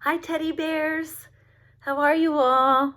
Hi, teddy bears. How are you all?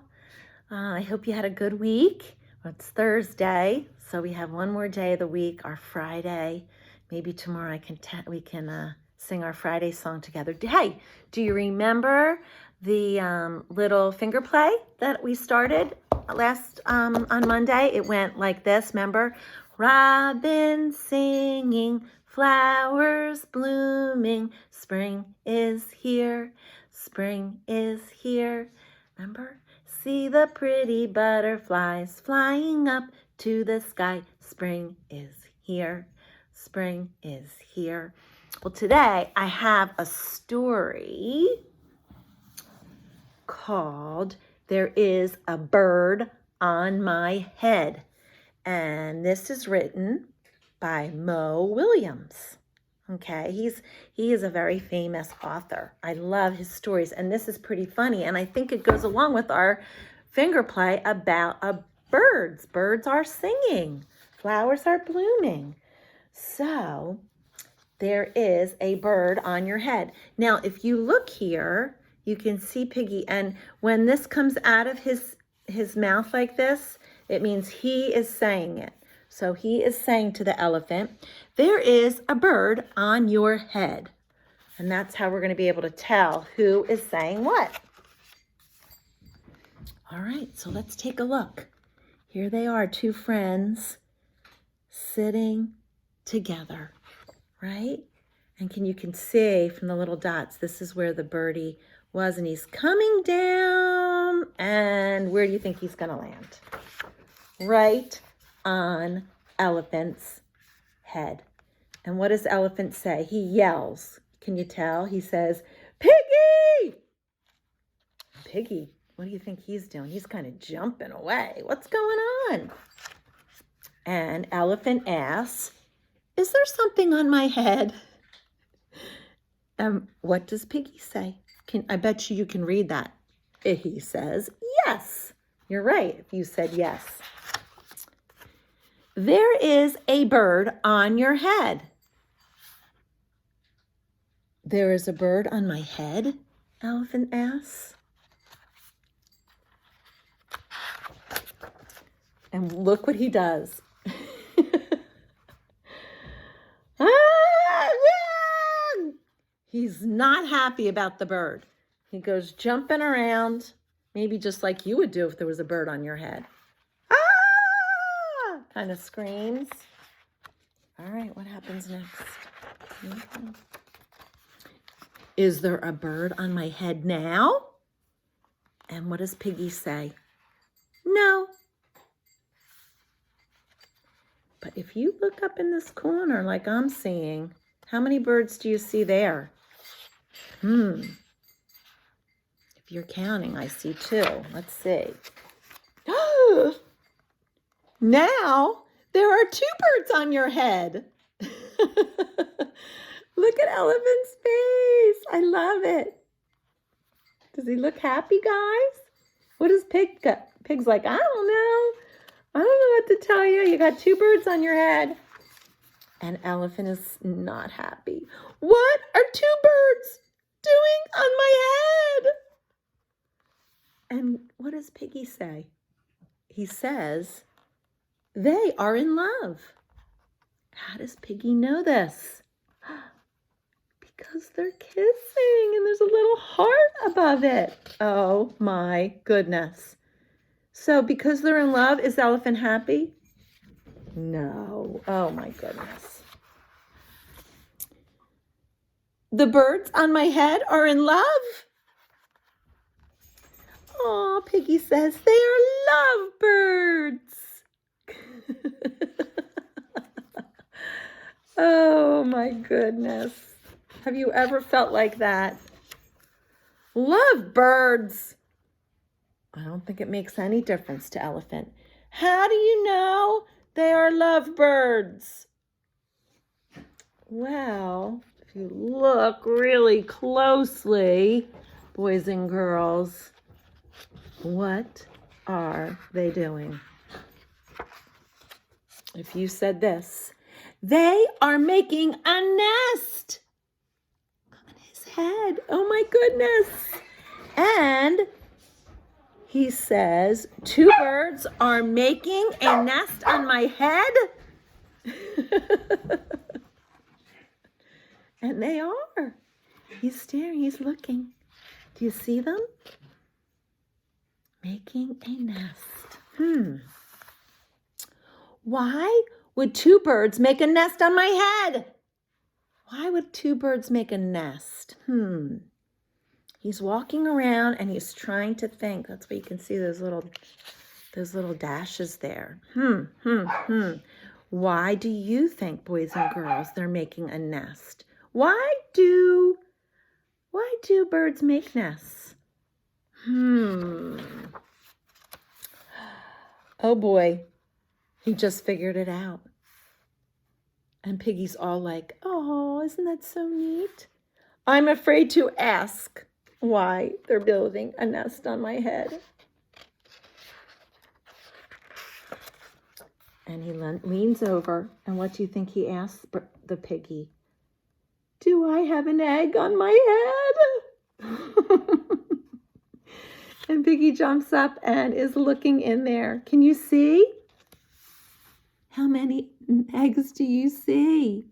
I hope you had a good week. Well, it's Thursday, so we have one more day of the week, our Friday. Maybe tomorrow we can sing our Friday song together. Hey, do you remember the little finger play that we started last on Monday? It went like this, remember? Robin singing, flowers blooming, spring is here, spring is here. Remember? See the pretty butterflies flying up to the sky. Spring is here. Spring is here. Well, today I have a story called There Is a Bird on My Head. And this is written by Mo Willems. Okay, he is a very famous author. I love his stories, and this is pretty funny, and I think it goes along with our finger play about birds. Birds are singing, flowers are blooming. So there is a bird on your head. Now, if you look here, you can see Piggy, and when this comes out of his mouth like this, it means he is saying it. So he is saying to the elephant, there is a bird on your head. And that's how we're going to be able to tell who is saying what. All right, so let's take a look. Here they are, two friends sitting together, right? And you can see from the little dots, this is where the birdie was, and he's coming down. And where do you think he's going to land? Right on Elephant's head. And what does Elephant say? He yells. Can you tell? He says, Piggy! Piggy, what do you think he's doing? He's kind of jumping away. What's going on? And Elephant asks, is there something on my head? What does Piggy say? I bet you can read that. He says, yes. You're right if you said yes. There is a bird on your head. There is a bird on my head? Elephant asks. And look what he does. He's not happy about the bird. He goes jumping around, maybe just like you would do if there was a bird on your head. Ah! Kind of screams. All right, what happens next? Is there a bird on my head now? And what does Piggy say? No. But if you look up in this corner like I'm seeing, how many birds do you see there? If you're counting, I see two. Let's see. Now there are two birds on your head. Look at Elephant's face. I love it. Does he look happy, guys? What does Pig got? Pig's like, I don't know. I don't know what to tell you. You got two birds on your head. And Elephant is not happy. What are two birds doing on my head? And what does Piggy say? He says, they are in love. How does Piggy know this? Because they're kissing and there's a little heart above it. Oh my goodness. So because they're in love, is Elephant happy? No. Oh my goodness. The birds on my head are in love. Oh, Piggy says they are lovebirds. Oh my goodness. Have you ever felt like that? Lovebirds. I don't think it makes any difference to Elephant. How do you know they are lovebirds? Well, if you look really closely, boys and girls, what are they doing? If you said this, they are making a nest on his head. Oh my goodness. And he says, 2 birds are making a nest on my head. And they are. He's staring, he's looking. Do you see them? Making a nest. Why would 2 birds make a nest on my head? Why would 2 birds make a nest? He's walking around and he's trying to think. That's why you can see those little dashes there. Why do you think, boys and girls, they're making a nest? Why do birds make nests? Oh boy, he just figured it out. And Piggy's all like, oh, isn't that so neat? I'm afraid to ask why they're building a nest on my head. And he leans over, and what do you think he asks the piggy? Do I have an egg on my head? And Piggy jumps up and is looking in there. Can you see? How many eggs do you see?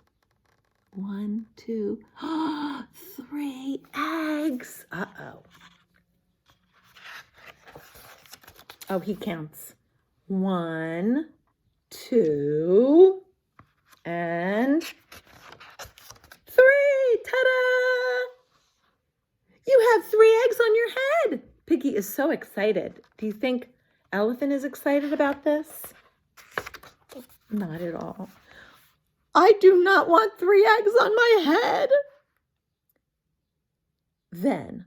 1, 2, 3 eggs. Uh-oh. Oh, he counts. 1, 2, and 3. Ta-da! You have 3 eggs on your head. Piggy is so excited. Do you think Elephant is excited about this? Not at all. I do not want 3 eggs on my head. Then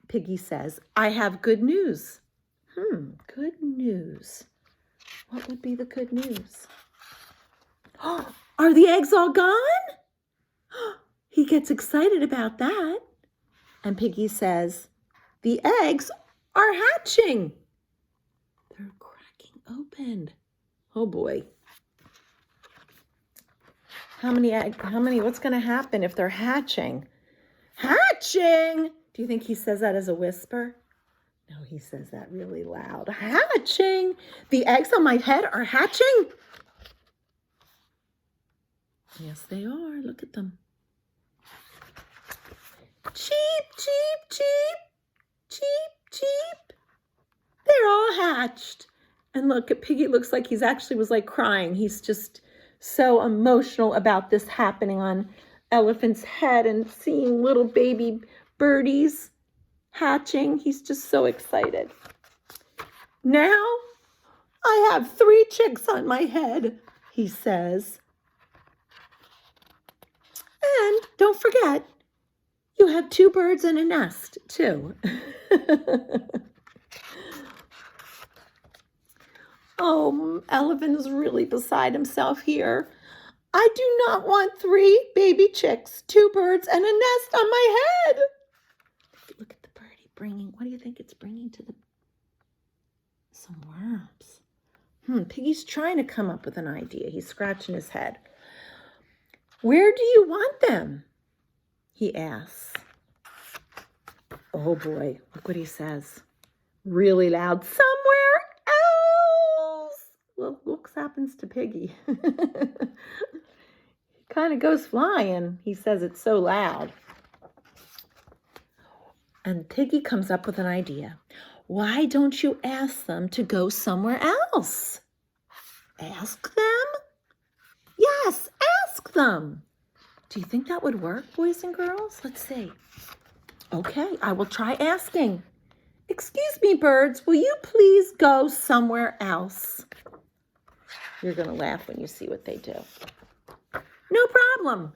Piggy says, I have good news. Good news. What would be the good news? Oh, are the eggs all gone? He gets excited about that. And Piggy says, the eggs are hatching. They're cracking open. Oh boy. What's going to happen if they're hatching? Hatching! Do you think he says that as a whisper? No, he says that really loud. Hatching! The eggs on my head are hatching? Yes, they are. Look at them. Cheep, cheep, cheep. Cheep, cheep. They're all hatched. And look, at Piggy looks like he's actually was like crying. He's just so emotional about this happening on Elephant's head and seeing little baby birdies hatching. He's just so excited. Now I have 3 chicks on my head, he says. And don't forget, you have 2 birds in a nest, too. Oh, Elephant is really beside himself here. I do not want 3 baby chicks, 2 birds, and a nest on my head. Look at the birdie bringing. What do you think it's bringing to some worms? Piggy's trying to come up with an idea. He's scratching his head. Where do you want them? He asks. Oh boy, look what he says. Really loud. Somewhere else. Well, look what happens to Piggy. He kind of goes flying. He says it's so loud. And Piggy comes up with an idea. Why don't you ask them to go somewhere else? Ask them? Yes, ask them. Do you think that would work, boys and girls? Let's see. Okay, I will try asking. Excuse me, birds, will you please go somewhere else? You're going to laugh when you see what they do. No problem,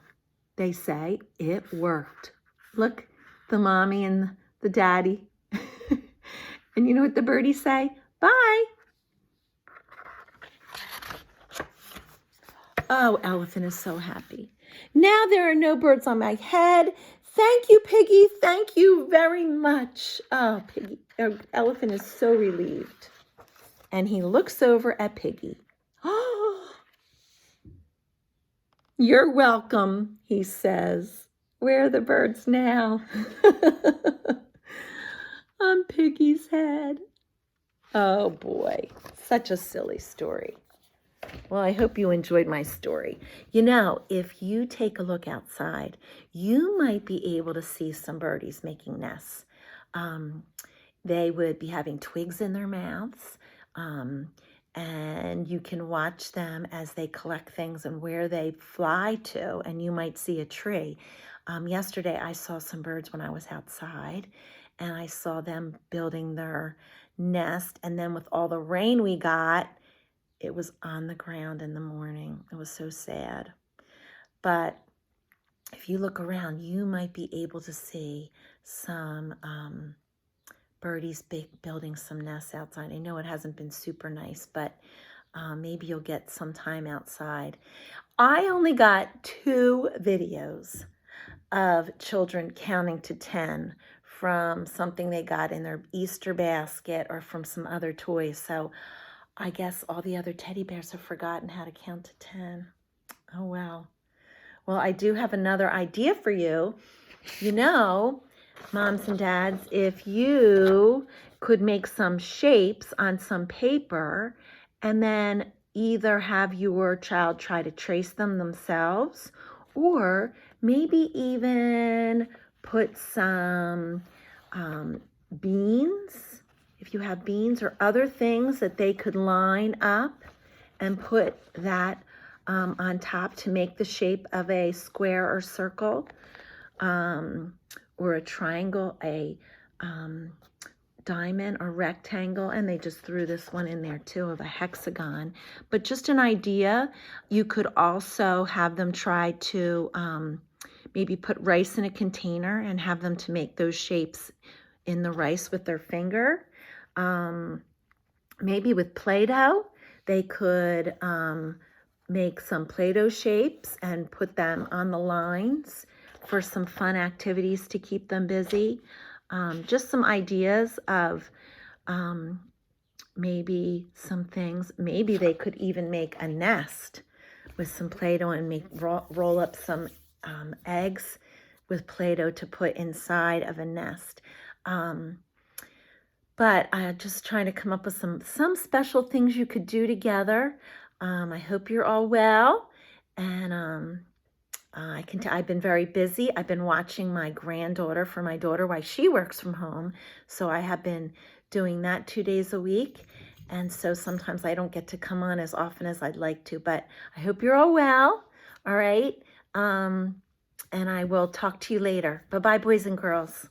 they say. It worked. Look, the mommy and the daddy. And you know what the birdies say? Bye. Oh, Elephant is so happy. Now there are no birds on my head. Thank you, Piggy. Thank you very much. Oh, Piggy. Elephant is so relieved. And he looks over at Piggy. Oh, you're welcome, he says. Where are the birds now? On Piggy's head. Oh boy, such a silly story. Well, I hope you enjoyed my story. You know, if you take a look outside, you might be able to see some birdies making nests. They would be having twigs in their mouths, and you can watch them as they collect things and where they fly to, and you might see a tree. Yesterday, I saw some birds when I was outside, and I saw them building their nest, and then with all the rain we got, it was on the ground in the morning. It was so sad. But if you look around, you might be able to see some birdies building some nests outside. I know it hasn't been super nice, but maybe you'll get some time outside. I only got 2 videos of children counting to 10 from something they got in their Easter basket or from some other toys. So I guess all the other teddy bears have forgotten how to count to 10. Oh, well. Well, I do have another idea for you. You know, moms and dads, if you could make some shapes on some paper and then either have your child try to trace them themselves or maybe even put some beans, if you have beans or other things that they could line up and put that on top to make the shape of a square or circle, or a triangle, a diamond or rectangle, and they just threw this one in there too of a hexagon. But just an idea. You could also have them try to maybe put rice in a container and have them to make those shapes in the rice with their finger. Maybe with Play-Doh, they could make some Play-Doh shapes and put them on the lines for some fun activities to keep them busy. Just some ideas of maybe some things. Maybe they could even make a nest with some Play-Doh and roll up some eggs with Play-Doh to put inside of a nest. But I'm just trying to come up with some special things you could do together. I hope you're all well. And I've been very busy. I've been watching my granddaughter for my daughter while she works from home. So I have been doing that 2 days a week. And so sometimes I don't get to come on as often as I'd like to. But I hope you're all well. All right. And I will talk to you later. Bye-bye, boys and girls.